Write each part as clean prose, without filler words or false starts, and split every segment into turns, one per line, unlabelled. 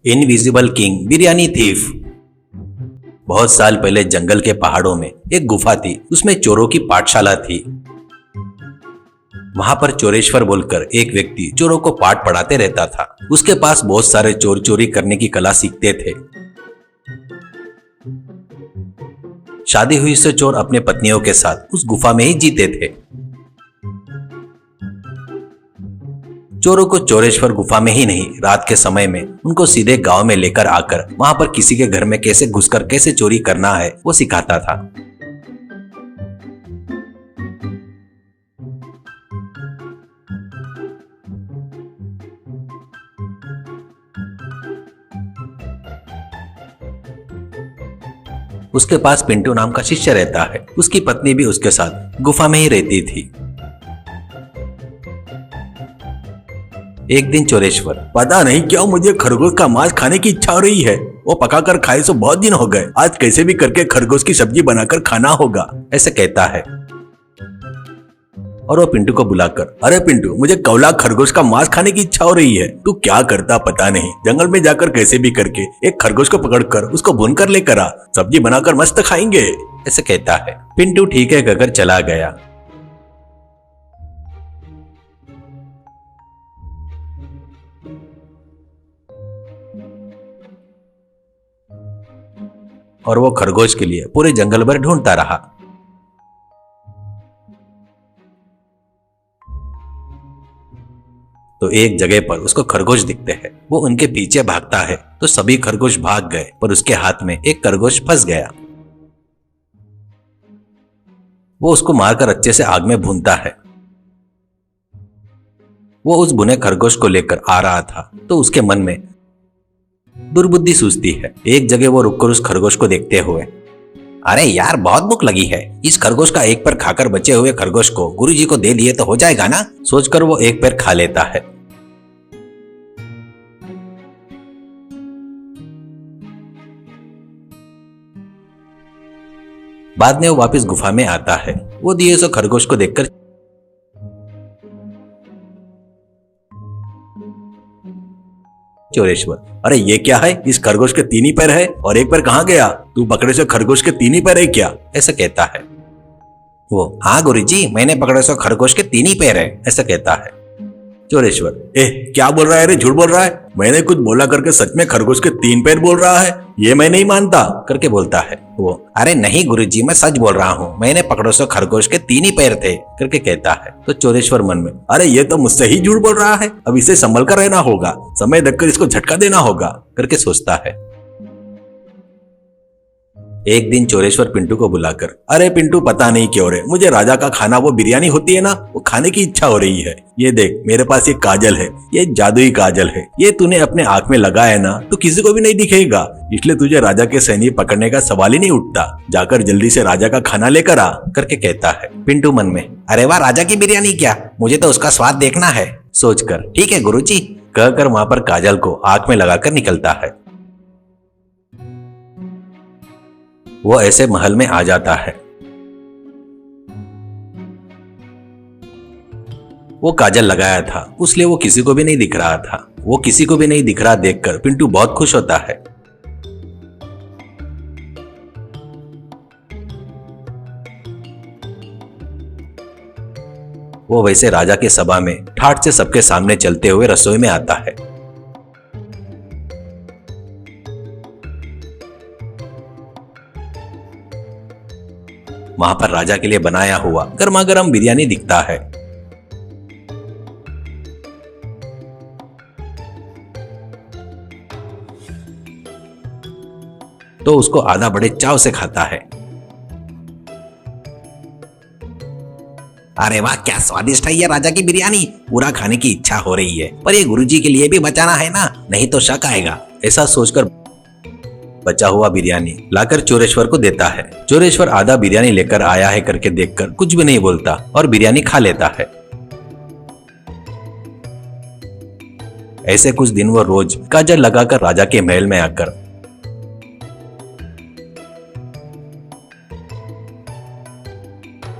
Invisible king biryani thief. बहुत साल पहले जंगल के पहाड़ों में एक गुफा थी। उसमें चोरों की पाठशाला थी। वहां पर चोरेश्वर बोलकर एक व्यक्ति चोरों को पाठ पढ़ाते रहता था। उसके पास बहुत सारे चोर चोरी करने की कला सीखते थे। शादी हुई से चोर अपने पत्नियों के साथ उस गुफा में ही जीते थे। चोरों को चोरेश्वर गुफा में ही नहीं, रात के समय में उनको सीधे गांव में लेकर आकर वहां पर किसी के घर में कैसे घुसकर कैसे चोरी करना है वो सिखाता था। उसके पास पिंटू नाम का शिष्य रहता है। उसकी पत्नी भी उसके साथ गुफा में ही रहती थी। एक दिन चोरेश्वर,
पता नहीं क्यों मुझे खरगोश का मांस खाने की इच्छा हो रही है। वो पकाकर खाए तो बहुत दिन हो गए। आज कैसे भी करके खरगोश की सब्जी बनाकर खाना होगा,
ऐसे कहता है। और वो पिंटू को बुलाकर,
अरे पिंटू, मुझे कौला खरगोश का मांस खाने की इच्छा हो रही है। तू क्या करता पता नहीं, जंगल में जाकर कैसे भी करके एक खरगोश को पकड़कर उसको भूनकर लेकर आ, सब्जी बनाकर मस्त खाएंगे,
ऐसे कहता है। पिंटू ठीक है कहकर चला गया। और वो खरगोश के लिए पूरे जंगल भर ढूंढता रहा। तो एक जगह पर उसको खरगोश दिखते हैं। वो उनके पीछे भागता है तो सभी खरगोश भाग गए, पर उसके हाथ में एक खरगोश फंस गया। वो उसको मारकर अच्छे से आग में भूनता है। वो उस भुने खरगोश को लेकर आ रहा था तो उसके मन में दुर्बुद्धि सूझती है। एक जगह वो रुककर उस खरगोश को देखते हुए, अरे यार, बहुत भूख लगी है। इस खरगोश का एक पैर खाकर बचे हुए खरगोश को गुरुजी को दे दिए तो हो जाएगा ना, सोचकर वो एक पैर खा लेता है। बाद में वो वापस गुफा में आता है। वो दिए सो खरगोश को देखकर,
चोरेश्वर, अरे ये क्या है? इस खरगोश के 3 ही पैर है और एक पैर कहाँ गया? तू पकड़े से खरगोश के 3 ही पैर है क्या,
ऐसा कहता है। वो, हाँ गुरुजी, मैंने पकड़े सो खरगोश के 3 ही पैर है, ऐसा कहता है।
चोरेश्वर, क्या बोल रहा है रे? झूठ बोल रहा है। मैंने कुछ बोला करके सच में खरगोश के 3 पैर बोल रहा है? ये मैं नहीं मानता,
करके बोलता है। वो, अरे नहीं गुरुजी, मैं सच बोल रहा हूँ, मैंने पकड़ो सो खरगोश के 3 ही पैर थे, करके कहता है। तो चोरेश्वर मन में,
अरे ये तो मुझसे ही झूठ बोल रहा है। अब इसे संभल कर रहना होगा, समय देखकर इसको झटका देना होगा,
करके सोचता है। एक दिन चोरेश्वर पिंटू को बुलाकर,
अरे पिंटू, पता नहीं क्यों रे, मुझे राजा का खाना, वो बिरयानी होती है ना, वो खाने की इच्छा हो रही है। ये देख, मेरे पास ये काजल है, ये जादुई काजल है। ये तूने अपने आंख में लगाया ना तो किसी को भी नहीं दिखेगा, इसलिए तुझे राजा के सैनिक पकड़ने का सवाल ही नहीं उठता। जाकर जल्दी से राजा का खाना लेकर आ,
करके कहता है। पिंटू मन में, अरे वाह, राजा की बिरयानी क्या, मुझे तो उसका स्वाद देखना है, सोचकर ठीक है गुरुजी कहकर वहां पर काजल को आंख में लगाकर निकलता है। वो ऐसे महल में आ जाता है। वो काजल लगाया था, उसलिए वो किसी को भी नहीं दिख रहा था। वो किसी को भी नहीं दिख रहा देखकर पिंटू बहुत खुश होता है। वो वैसे राजा के सभा में ठाठ से सबके सामने चलते हुए रसोई में आता है। वहां पर राजा के लिए बनाया हुआ गर्मा गर्म बिरयानी दिखता है। तो उसको आधा बड़े चाव से खाता है। अरे वाह, क्या स्वादिष्ट है ये राजा की बिरयानी, पूरा खाने की इच्छा हो रही है, पर ये गुरुजी के लिए भी बचाना है ना, नहीं तो शक आएगा, ऐसा सोचकर बचा हुआ बिरयानी लाकर चोरेश्वर को देता है। चोरेश्वर आधा बिरयानी लेकर आया है करके देखकर कुछ भी नहीं बोलता और बिरयानी खा लेता है। ऐसे कुछ दिन वो रोज काजल लगाकर राजा के महल में आकर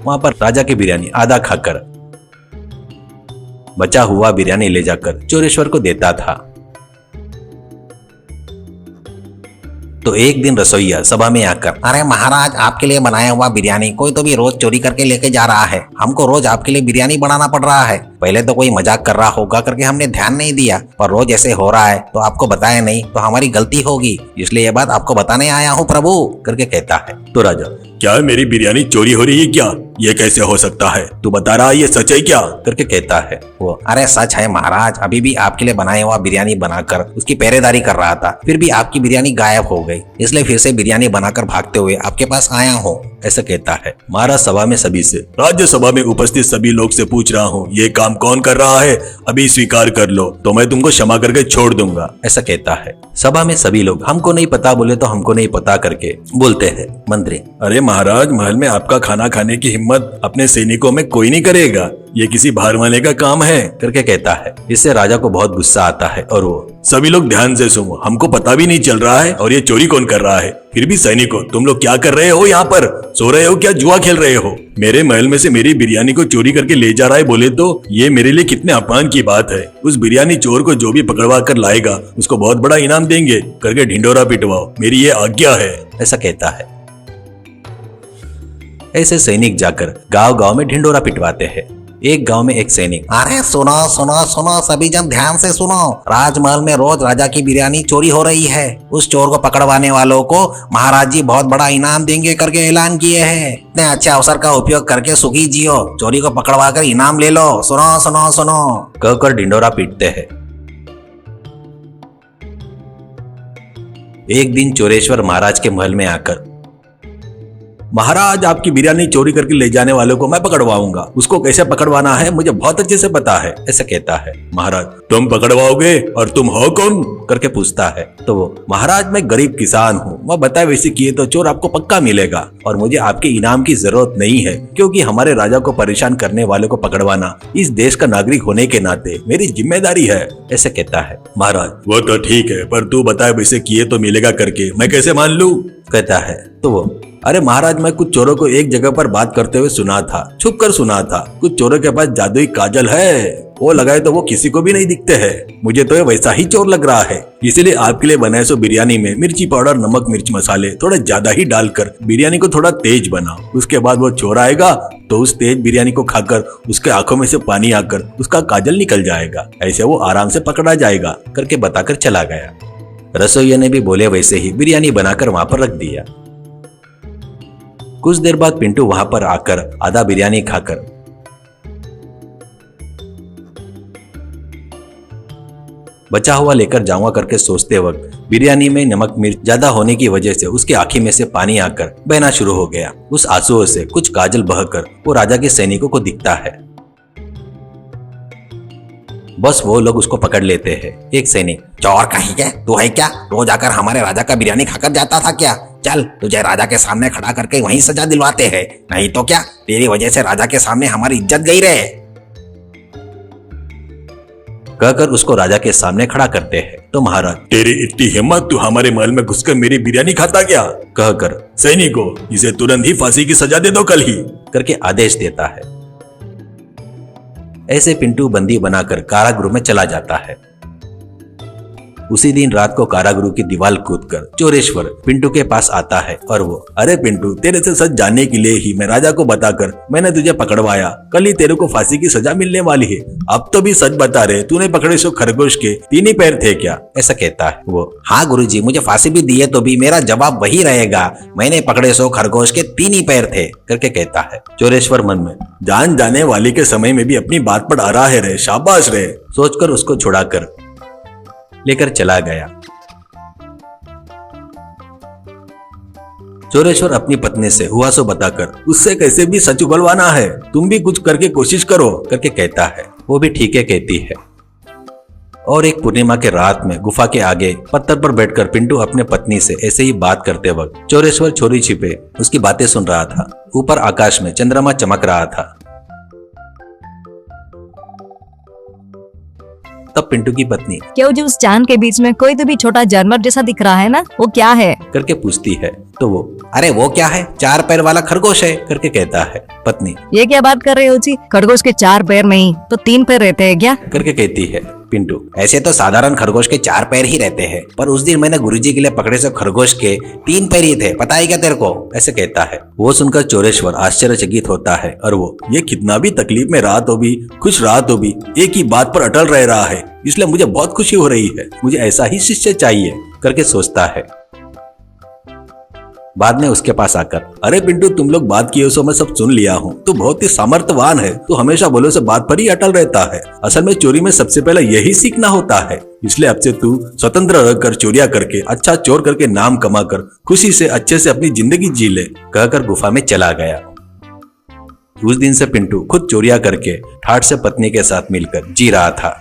वहां पर राजा की बिरयानी आधा खाकर बचा हुआ बिरयानी ले जाकर चोरेश्वर को देता था। तो एक दिन रसोइया सभा में आकर, अरे महाराज, आपके लिए बनाया हुआ बिरयानी कोई तो भी रोज चोरी करके लेके जा रहा है। हमको रोज आपके लिए बिरयानी बनाना पड़ रहा है। पहले तो कोई मजाक कर रहा होगा करके हमने ध्यान नहीं दिया, पर रोज ऐसे हो रहा है तो आपको बताया नहीं तो हमारी गलती होगी, इसलिए ये बात आपको बताने आया हूँ प्रभु, करके कहता है।
तो राजा, क्या मेरी बिरयानी चोरी हो रही है क्या? ये कैसे हो सकता है? तू बता रहा है ये सच है क्या?
करके कहता है वो। अरे सच है महाराज, अभी भी आपके लिए बनाया हुआ बिरयानी बनाकर उसकी पहरेदारी कर रहा था, फिर भी आपकी बिरयानी गायब हो गई, इसलिए फिर से बिरयानी बनाकर भागते हुए आपके पास आया हूँ, ऐसा कहता है।
महाराज सभा में सभी से, राज्यसभा में उपस्थित सभी लोग से पूछ रहा हूँ, ये काम कौन कर रहा है? अभी स्वीकार कर लो तो मैं तुमको क्षमा करके छोड़ दूंगा,
ऐसा कहता है। सभा में सभी लोग हमको नहीं पता बोले तो हमको नहीं पता करके बोलते हैं। मंत्री,
अरे महाराज, महल में आपका खाना खाने की हिम्मत अपने सैनिकों में कोई नहीं करेगा, ये किसी बाहर वाले का काम है,
करके कहता है। इससे राजा को बहुत गुस्सा आता है और वो,
सभी लोग ध्यान से सुनो, हमको पता भी नहीं चल रहा है और ये चोरी कौन कर रहा है? फिर भी सैनिकों, तुम लोग क्या कर रहे हो यहाँ पर? सो रहे हो क्या? जुआ खेल रहे हो? मेरे महल में से मेरी बिरयानी को चोरी करके ले जा रहा है बोले तो ये मेरे लिए कितने अपमान की बात है। उस बिरयानी चोर को जो भी पकड़वा कर लाएगा उसको बहुत बड़ा इनाम देंगे, करके ढिंडोरा पिटवाओ, मेरी ये आज्ञा है,
ऐसा कहता है। ऐसे सैनिक जाकर गांव गांव में ढिंडोरा पिटवाते हैं। एक गांव में एक सैनिक, अरे सुनो सुनो सुनो, सभी जन ध्यान से सुनो, राजमहल में रोज राजा की बिरयानी चोरी हो रही है। उस चोर को पकड़वाने वालों को महाराज जी बहुत बड़ा इनाम देंगे करके ऐलान किए हैं। इतने अच्छे अवसर का उपयोग करके सुखी जियो, चोरी को पकड़वा कर इनाम ले लो, सुनो सुनो सुनो, कहकर ढिंडोरा पीटते हैं। एक दिन चोरेश्वर महाराज के महल में आकर,
महाराज, आपकी बिरयानी चोरी करके ले जाने वालों को मैं पकड़वाऊंगा, उसको कैसे पकड़वाना है मुझे बहुत अच्छे से पता है,
ऐसा कहता है।
महाराज, तुम पकड़वाओगे और तुम हो कौन?
करके पूछता है। तो वो, महाराज, मैं गरीब किसान हूँ, वह बताए वैसे किए तो चोर आपको पक्का मिलेगा और मुझे आपके इनाम की जरूरत नहीं है, क्योंकि हमारे राजा को परेशान करने वालों को पकड़वाना इस देश का नागरिक होने के नाते मेरी जिम्मेदारी है, ऐसे कहता है।
महाराज, वो तो ठीक है, पर तू बताए वैसे किए तो मिलेगा करके मैं कैसे मान लूं?
कहता है। तो वो,
अरे महाराज, मैं कुछ चोरों को एक जगह पर बात करते हुए सुना था, छुप कर सुना था। कुछ चोरों के पास जादुई काजल है, वो लगाए तो वो किसी को भी नहीं दिखते हैं। मुझे तो ये वैसा ही चोर लग रहा है, इसीलिए आपके लिए बनाए सो बिरयानी में मिर्ची पाउडर, नमक, मिर्च मसाले थोड़े ज्यादा ही डालकर बिरयानी को थोड़ा तेज बनाओ। उसके बाद वो चोर आएगा तो उस तेज बिरयानी को खाकर उसके आंखों में से पानी आकर उसका काजल निकल जाएगा, ऐसे वो आराम से पकड़ा जाएगा, करके बताकर चला गया। रसोइया ने भी बोले वैसे ही बिरयानी बनाकर वहां पर रख दिया। कुछ देर बाद पिंटू वहां पर आकर आधा बिरयानी खाकर बचा हुआ लेकर जाऊंगा करके सोचते वक्त बिरयानी में नमक मिर्च ज्यादा होने की वजह से उसकी आंखी में से पानी आकर बहना शुरू हो गया। उस आंसुओं से कुछ काजल बहकर वो राजा के सैनिकों को दिखता है। बस वो लोग उसको पकड़ लेते हैं। एक सैनिक, चोर कहीं के, तू है क्या? रोज आकर हमारे राजा का बिरयानी खाकर जाता था क्या? चल, तुझे राजा के सामने खड़ा करके वहीं सजा दिलवाते हैं, नहीं तो क्या तेरी वजह से राजा के सामने हमारी इज्जत गई रे, कहकर उसको राजा के सामने खड़ा करते हैं। तो महाराज, तेरी इतनी हिम्मत, तू हमारे महल में घुसकर मेरी बिरयानी खाता क्या?
कहकर
सैनिकों, इसे तुरंत ही फांसी की सजा दे दो कल ही,
करके आदेश देता है। ऐसे पिंटू बंदी बनाकर कारागृह में चला जाता है। उसी दिन रात को कारागृह की दीवार कूदकर चोरेश्वर पिंटू के पास आता है और वो, अरे पिंटू, तेरे से सच जानने के लिए ही मैं राजा को बताकर मैंने तुझे पकड़वाया, कल ही तेरे को फांसी की सजा मिलने वाली है। अब तो भी सच बता रहे, तूने पकड़े सो खरगोश के 3 ही पैर थे क्या? ऐसा कहता है वो। हाँ गुरुजी, मुझे फांसी भी दिए तो भी मेरा जवाब वही रहेगा, मैंने पकड़े सो खरगोश के 3 ही पैर थे, करके कहता है। चोरेश्वर मन में,
जान जाने वाली के समय में भी अपनी बात पर अड़ा है रे, शाबाश रे,
सोचकर उसको छुड़ाकर लेकर चला गया। चोरेश्वर अपनी पत्नी से हुआ सो बताकर,
उससे कैसे भी सच उगलवाना है, तुम भी कुछ करके कोशिश करो,
करके कहता है। वो भी ठीक है कहती है। और एक पूर्णिमा के रात में गुफा के आगे पत्थर पर बैठकर पिंटू अपने पत्नी से ऐसे ही बात करते वक्त चोरेश्वर चोरी छिपे उसकी बातें सुन रहा था। ऊपर आकाश में चंद्रमा चमक रहा था। तब पिंटू की पत्नी,
क्यों जी, उस चांद के बीच में कोई तो भी छोटा जानवर जैसा दिख रहा है ना, वो क्या है?
करके पूछती है। तो वो, अरे वो क्या है, 4 पैर वाला खरगोश है करके कहता है। पत्नी
ये क्या बात कर रहे हो जी, खरगोश के 4 पैर नहीं तो 3 पैर रहते हैं क्या?
करके कहती है। पिंटू, ऐसे तो साधारण खरगोश के 4 पैर ही रहते हैं, पर उस दिन मैंने गुरुजी के लिए पकड़े से खरगोश के 3 पैर ही थे, पता है क्या तेरे को, ऐसे कहता है। वो सुनकर चोरेश्वर आश्चर्यचकित होता है और वो,
ये कितना भी तकलीफ में रहा तो भी, खुश रहा तो भी, एक ही बात पर अटल रह रहा है, इसलिए मुझे बहुत खुशी हो रही है। मुझे ऐसा ही शिष्य चाहिए
करके सोचता है। बाद में उसके पास आकर,
अरे पिंटू, तुम लोग बात किए सो मैं सब सुन लिया हूँ। तू बहुत ही सामर्थ्यवान है, तू हमेशा बोलो से बात पर ही अटल रहता है। असल में चोरी में सबसे पहले यही सीखना होता है, इसलिए अब से तू स्वतंत्र रहकर चोरियां करके, अच्छा चोर करके नाम कमा कर खुशी से अच्छे से अपनी जिंदगी जी ले,
कहकर गुफा में चला गया। उस दिन से पिंटू खुद चोरियां करके ठाठ से पत्नी के साथ मिलकर जी रहा था।